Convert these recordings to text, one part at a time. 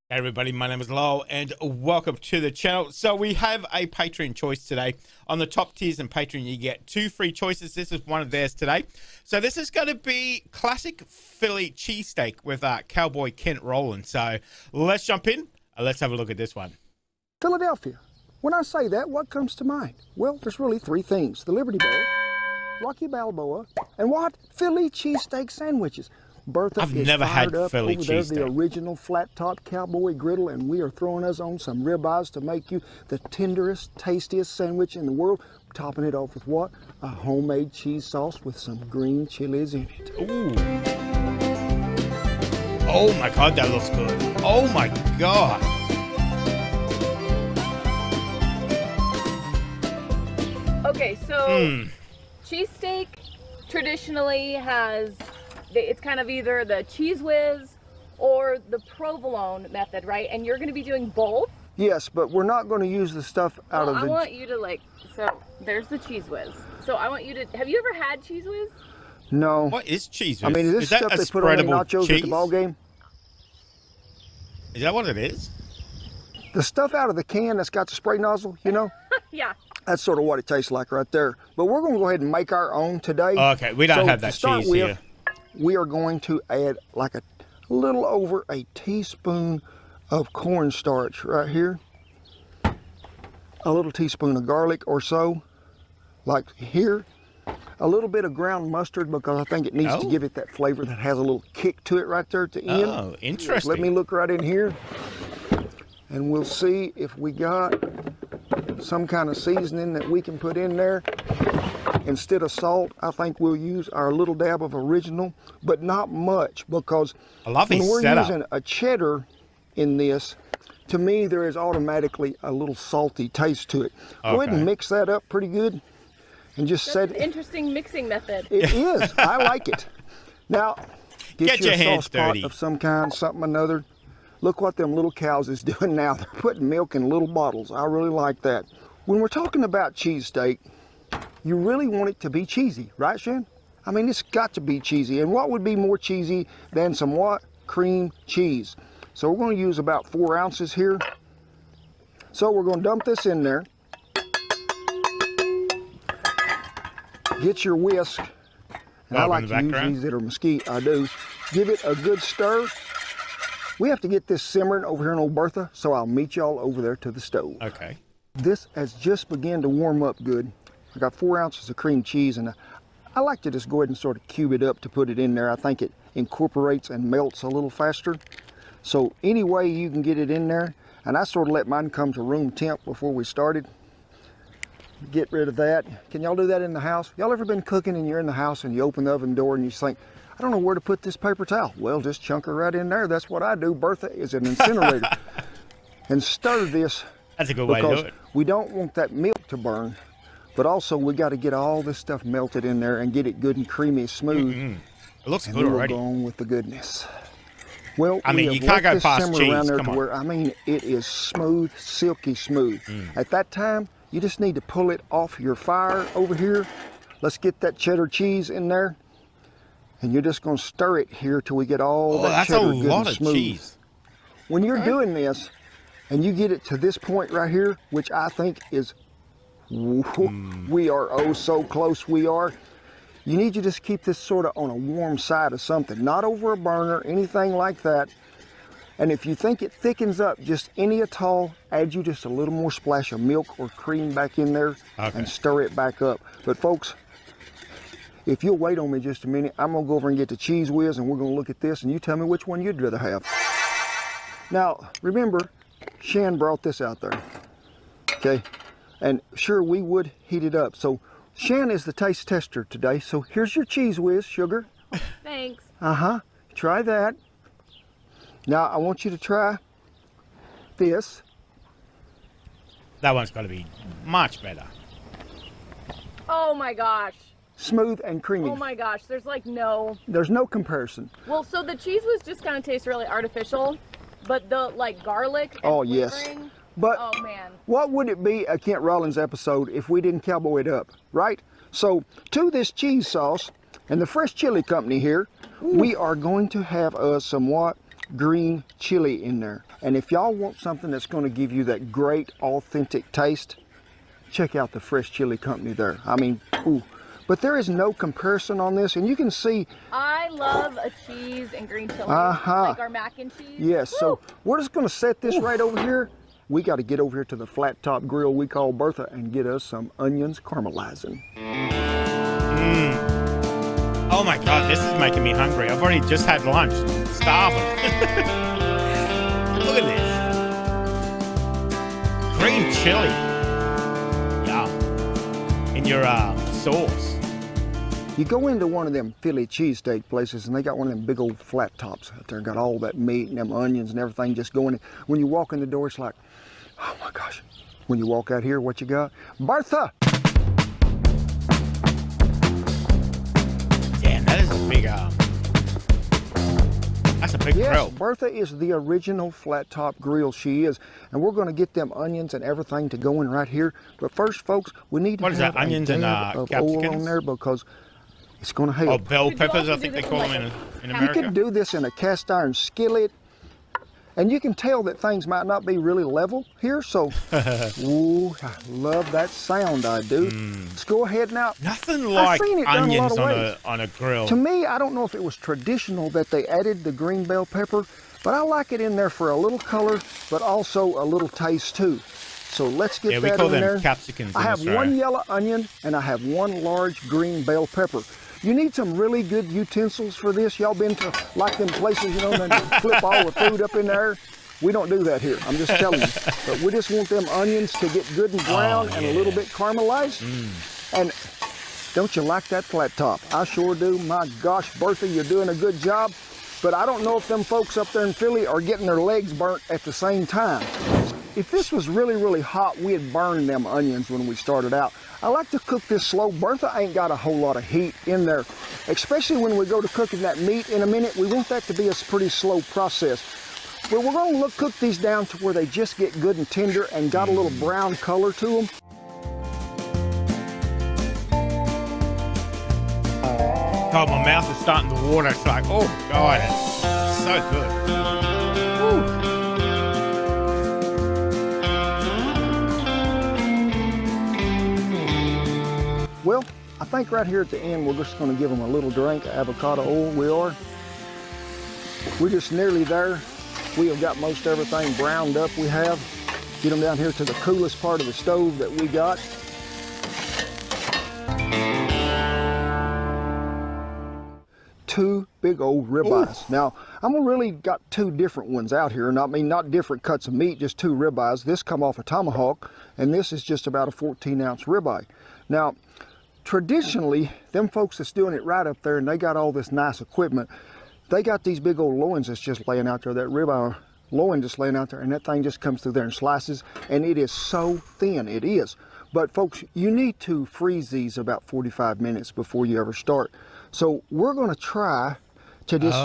Hey everybody, my name is Lowell and welcome to the channel. So we have a Patreon choice today. On the top tiers in Patreon, you get 2 free choices. This is one of theirs today. So this is going to be classic Philly cheesesteak with Cowboy Rollins. So let's jump in and let's have a look at this one. Philadelphia. When I say that, what comes to mind? Well, there's really 3 things. The Liberty Bell, Rocky Balboa, and what? Philly cheesesteak sandwiches. Bertha I've is never had fired up Philly over there, cheesesteak. the original flat-top Cowboy griddle, and we are throwing us on some ribeyes to make you the tenderest, tastiest sandwich in the world. Topping it off with what? A homemade cheese sauce with some green chilies in it. Ooh. Oh my God, that looks good. Oh my God. Okay, so cheesesteak traditionally has, it's kind of either the cheese whiz or the provolone method, right? And you're going to be doing both? Yes, but we're not going to use the stuff out of the... I want you to so there's the cheese whiz. So I want you to, have you ever had cheese whiz? No. What is cheese whiz? I mean, is this is that stuff a they put on the spreadable nachos cheese? at the ball game? Is that what it is? The stuff out of the can that's got the spray nozzle, you know? Yeah. That's sort of what it tastes like right there. But we're going to go ahead and make our own today. Okay, we don't have that cheese here. We are going to add like a little over a teaspoon of cornstarch right here. A little teaspoon of garlic or so, like here. A little bit of ground mustard because I think it needs to give it that flavor that has a little kick to it right there at the end. Oh, interesting. Let me look right in here and we'll see if we got some kind of seasoning that we can put in there. Instead of salt, I think we'll use our little dab of original, but not much, because when we're using a cheddar in this, to me there is automatically a little salty taste to it. Okay. Go ahead and mix that up pretty good and just set it. Interesting mixing method. It is. I like it. Now, get your a hands sauce pot dirty of some kind, something or another. Look what them little cows is doing now. They're putting milk in little bottles. I really like that. When we're talking about cheesesteak, you really want it to be cheesy, right, Shan? I mean, it's got to be cheesy. And what would be more cheesy than some what? Cream cheese. So we're going to use about 4 ounces here. So we're going to dump this in there. Get your whisk. And I like to use these that are mesquite. I do. Give it a good stir. We have to get this simmering over here in old Bertha, so I'll meet y'all over there to the stove. Okay. This has just begun to warm up good. I got 4 ounces of cream cheese, and I like to just go ahead and sort of cube it up to put it in there. I think it incorporates and melts a little faster. So any way you can get it in there, and I sort of let mine come to room temp before we started. Get rid of that. Can y'all do that in the house? Y'all ever been cooking and you're in the house and you open the oven door and you think, I don't know where to put this paper towel? Well, just chunk her right in there. That's what I do. Bertha is an incinerator. And stir this. That's a good way to do it. We don't want that milk to burn, but also we got to get all this stuff melted in there and get it good and creamy, smooth. It looks good already. We'll go on with the goodness. Well, I mean, you can't go past cheese. Come on. I mean, it is smooth, silky smooth. At that time, you just need to pull it off your fire over here. Let's get that cheddar cheese in there. And you're just going to stir it here till we get all that cheddar good and smooth. Cheese. When you're doing this, and you get it to this point right here, which I think is, we are oh so close we are. You need to just keep this sort of on a warm side of something, not over a burner, anything like that. And if you think it thickens up just any at all, add you just a little more splash of milk or cream back in there and stir it back up. But folks, if you'll wait on me just a minute, I'm gonna go over and get the cheese whiz and we're gonna look at this and you tell me which one you'd rather have. Now, remember, Shan brought this out there, okay? And sure, we would heat it up. So Shan is the taste tester today. So here's your cheese whiz, sugar. Thanks. Try that. Now I want you to try this. That one's got to be much better. Oh my gosh. Smooth and creamy. Oh my gosh, there's no comparison. Well, so the cheese was just kind of tastes really artificial, but the garlic and flavoring, But oh man, what would it be a Kent Rollins episode if we didn't cowboy it up, right? So to this cheese sauce and the fresh chili company here, we are going to have somewhat green chili in there. And if y'all want something that's going to give you that great authentic taste, check out the Fresh Chili Company there. I mean, ooh. But there is no comparison on this, and you can see. I love a cheese and green chili, like our mac and cheese. Yes, so we're just gonna set this right over here. We gotta get over here to the flat top grill we call Bertha and get us some onions caramelizing. Oh my God, this is making me hungry. I've already just had lunch. Starving. Look at this. Green chili. Yeah. In your sauce. You go into one of them Philly cheesesteak places and they got one of them big old flat tops out there, got all that meat and them onions and everything just going in. When you walk in the door, it's like, oh my gosh. When you walk out here, what you got? Bertha! Damn, that is a big, that's a big grill. Bertha is the original flat top grill. She is. And we're going to get them onions and everything to go in right here. But first, folks, we need to have that? Onions and oil on there because it's going to help. Oh, bell peppers, I think they call them in America. You could do this in a cast iron skillet. And you can tell that things might not be really level here. So, ooh, I love that sound, I do. Let's go ahead now. Nothing like onions on a grill. To me, I don't know if it was traditional that they added the green bell pepper, but I like it in there for a little color, but also a little taste too. So let's get that in there. Capsicums. I have one yellow onion and I have one large green bell pepper. You need some really good utensils for this. Y'all been to like them places, you know, and flip all the food up in there? We don't do that here. I'm just telling you. But we just want them onions to get good and brown and a little bit caramelized. And don't you like that flat top? I sure do. My gosh, Bertha, you're doing a good job. But I don't know if them folks up there in Philly are getting their legs burnt at the same time. If this was really, really hot, we'd burn them onions when we started out. I like to cook this slow. Bertha ain't got a whole lot of heat in there, especially when we go to cooking that meat in a minute. We want that to be a pretty slow process. But we're going to cook these down to where they just get good and tender and got a little brown color to them. God, my mouth is starting to water. It's like, oh God, it's so good. Woo. Well, I think right here at the end, we're just going to give them a little drink of avocado oil. We're just nearly there. We have got most everything browned up we have. Get them down here to the coolest part of the stove that we got. Two big old ribeyes. Ooh. Now, I'm really got two different ones out here, and I mean not different cuts of meat, just two ribeyes. This come off a tomahawk, and this is just about a 14-ounce ribeye. Now, traditionally, them folks that's doing it right up there, and they got all this nice equipment, they got these big old loins that's just laying out there, that ribeye loin just laying out there, and that thing just comes through there and slices, and it is so thin, it is. But folks, you need to freeze these about 45 minutes before you ever start. So we're going to try to just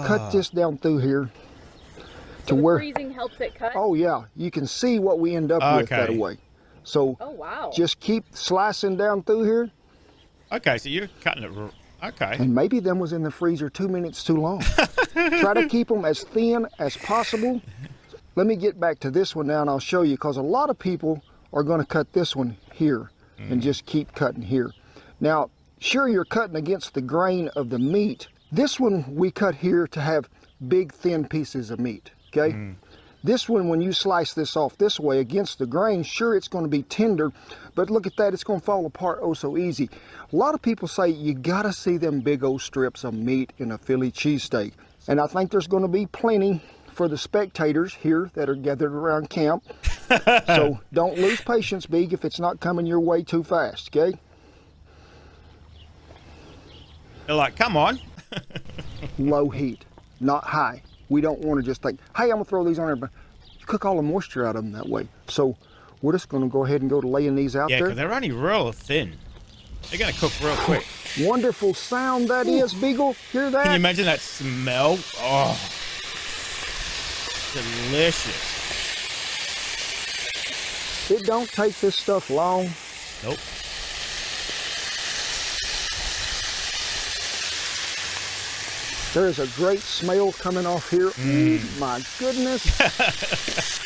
cut this down through here to where freezing helps it cut. Oh yeah, you can see what we end up with that way. So just keep slicing down through here. Okay, so you're cutting it. Okay. And maybe them was in the freezer 2 minutes too long. Try to keep them as thin as possible. Let me get back to this one now and I'll show you, because a lot of people are going to cut this one here and just keep cutting here. Now, sure, you're cutting against the grain of the meat. This one we cut here to have big thin pieces of meat, okay? This one, when you slice this off this way against the grain, sure, it's going to be tender, but look at that, it's going to fall apart oh so easy. A lot of people say you got to see them big old strips of meat in a Philly cheesesteak. And I think there's going to be plenty for the spectators here that are gathered around camp. So don't lose patience, Big, if it's not coming your way too fast, okay? They're like, come on. Low heat, not high. We don't want to just think, hey, I'm going to throw these on there, but you cook all the moisture out of them that way. So we're just going to go ahead and go to laying these out there. Yeah, because they're only real thin. They're going to cook real quick. Wonderful sound that is, Beagle. Hear that? Can you imagine that smell? Oh, delicious. It don't take this stuff long. Nope. There is a great smell coming off here. Oh my goodness.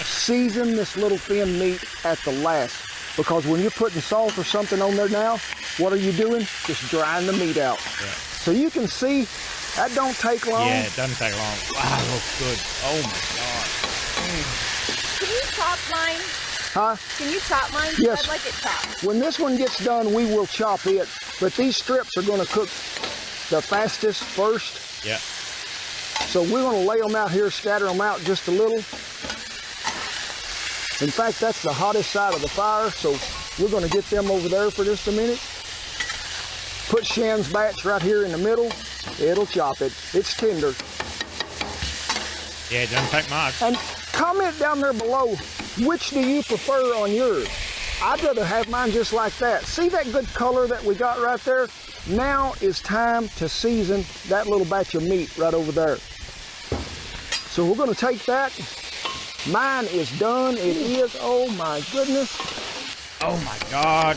Season this little thin meat at the last, because when you're putting salt or something on there now, what are you doing? Just drying the meat out. Yeah. So you can see that don't take long. Yeah, it doesn't take long. Wow, it looks good. Oh my God. Can you chop mine? Huh? Can you chop mine? Yes. I'd like it chopped. When this one gets done, we will chop it, but these strips are going to cook the fastest first. Yeah. So we're going to lay them out here, scatter them out just a little. In fact, that's the hottest side of the fire, so we're going to get them over there for just a minute. Put Shan's batch right here in the middle. It'll chop it. It's tender. Yeah, it doesn't take much. And comment down there below, which do you prefer on yours? I'd rather have mine just like that. See that good color that we got right there? Now is time to season that little batch of meat right over there. So we're going to take that. Mine is done. It is. Oh my goodness. Oh my God.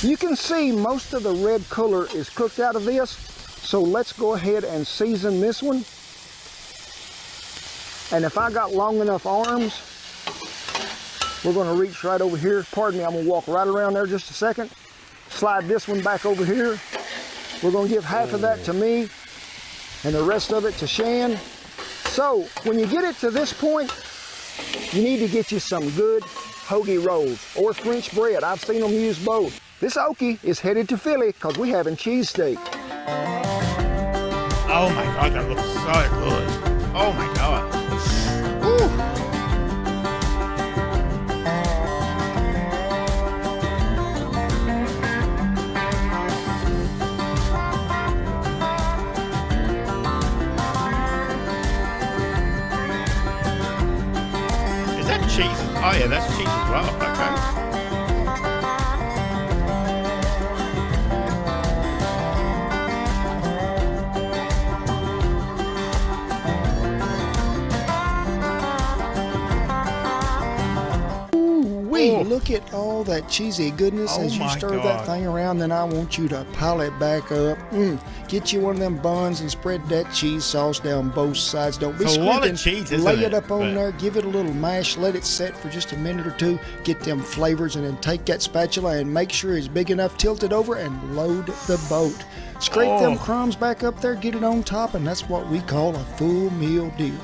You can see most of the red color is cooked out of this. So let's go ahead and season this one. And if I got long enough arms, we're going to reach right over here. Pardon me, I'm going to walk right around there just a second. Slide this one back over here. We're going to give half of that to me and the rest of it to Shan. So when you get it to this point, you need to get you some good hoagie rolls or French bread. I've seen them use both. This Okie is headed to Philly because we're having cheesesteak. Oh my God, that looks so good. Oh my God. Woo. Is that cheese? Oh yeah, that's cheese as well. Okay. Look at all that cheesy goodness as you stir that thing around. Then I want you to pile it back up. Get you one of them buns and spread that cheese sauce down both sides. Don't be squeaking. A lot of cheese, isn't Lay it up on there. Give it a little mash. Let it set for just a minute or two. Get them flavors, and then take that spatula and make sure it's big enough. Tilt it over and load the boat. Scrape them crumbs back up there. Get it on top, and that's what we call a full meal deal.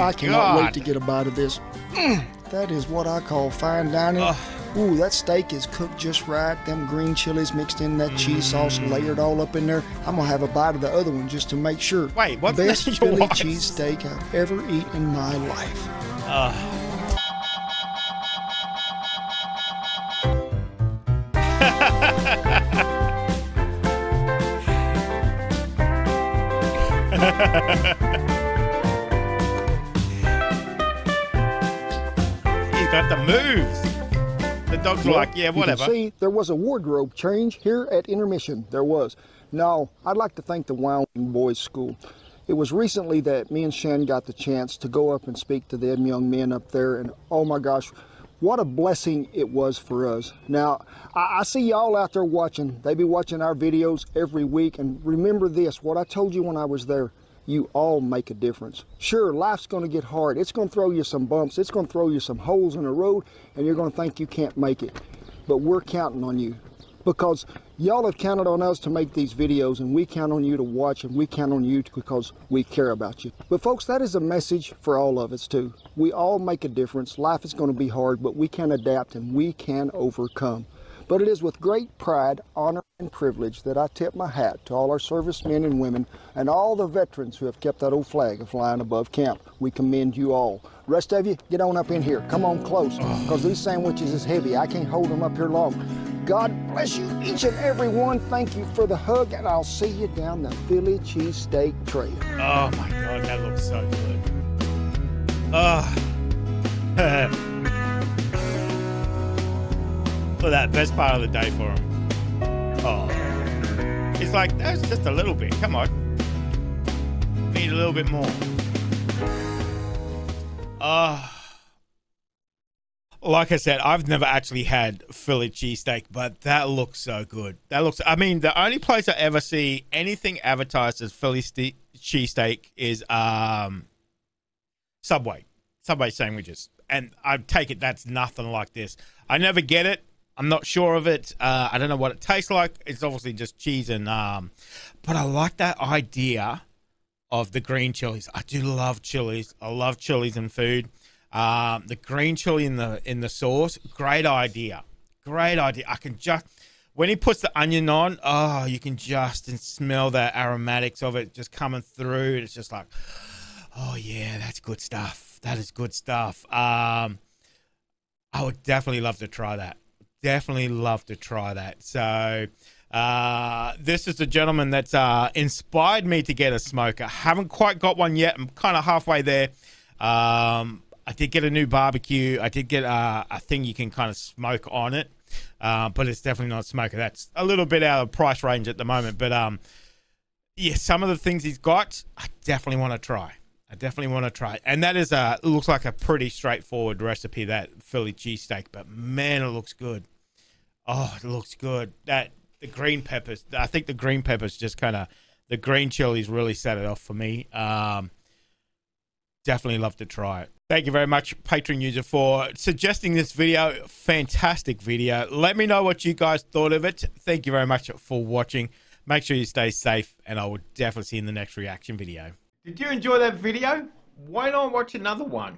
I cannot wait to get a bite of this. That is what I call fine dining. Ooh, that steak is cooked just right. Them green chilies mixed in that cheese sauce, layered all up in there. I'm going to have a bite of the other one just to make sure. Wait, what's best Philly cheesesteak I've ever eaten in my life. Got the moves. The dogs were like, yeah, whatever. You can see, there was a wardrobe change here at intermission. There was. Now, I'd like to thank the Wyoming Boys School. It was recently that me and Shan got the chance to go up and speak to them young men up there, and oh my gosh, what a blessing it was for us. Now, I see y'all out there watching. They be watching our videos every week, and remember this, what I told you when I was there. You all make a difference. Sure, life's going to get hard. It's going to throw you some bumps. It's going to throw you some holes in the road, and you're going to think you can't make it. But we're counting on you, because y'all have counted on us to make these videos, and we count on you to watch, and we count on you because we care about you. But folks, that is a message for all of us too. We all make a difference. Life is going to be hard, but we can adapt and we can overcome. But it is with great pride, honor, and privilege that I tip my hat to all our servicemen and women and all the veterans who have kept that old flag flying above camp. We commend you all. Rest of you, get on up in here. Come on close, because these sandwiches is heavy. I can't hold them up here long. God bless you, each and every one. Thank you for the hug, and I'll see you down the Philly cheesesteak trail. Oh my God, that looks so good. Look at that, best part of the day for him. Oh, he's like, that's just a little bit. Come on, need a little bit more. Like I said, I've never actually had Philly cheesesteak, but that looks so good. That looks, I mean, the only place I ever see anything advertised as Philly cheesesteak is Subway sandwiches. And I take it that's nothing like this. I never get it. I'm not sure of it. I don't know what it tastes like. It's obviously just cheese and, but I like that idea of the green chilies. I do love chilies. I love chilies in food. The green chili in the sauce, great idea. Great idea. I can just, when he puts the onion on, oh, you can just smell the aromatics of it just coming through. It's just like, oh yeah, that's good stuff. That is good stuff. I would definitely love to try that. Definitely love to try that. So this is the gentleman that's inspired me to get a smoker. Haven't quite got one yet. I'm kind of halfway there. I did get a new barbecue. I did get a thing you can kind of smoke on it, but it's definitely not a smoker. That's a little bit out of price range at the moment. But yeah, some of the things he's got, I definitely want to try. And that is looks like a pretty straightforward recipe, that Philly cheesesteak. But man, it looks good. Oh, it looks good. The green peppers. I think the green peppers just kind of, the green chilies really set it off for me. Definitely love to try it. Thank you very much, Patreon user, for suggesting this video. Fantastic video. Let me know what you guys thought of it. Thank you very much for watching. Make sure you stay safe, and I will definitely see you in the next reaction video. Did you enjoy that video? Why not watch another one?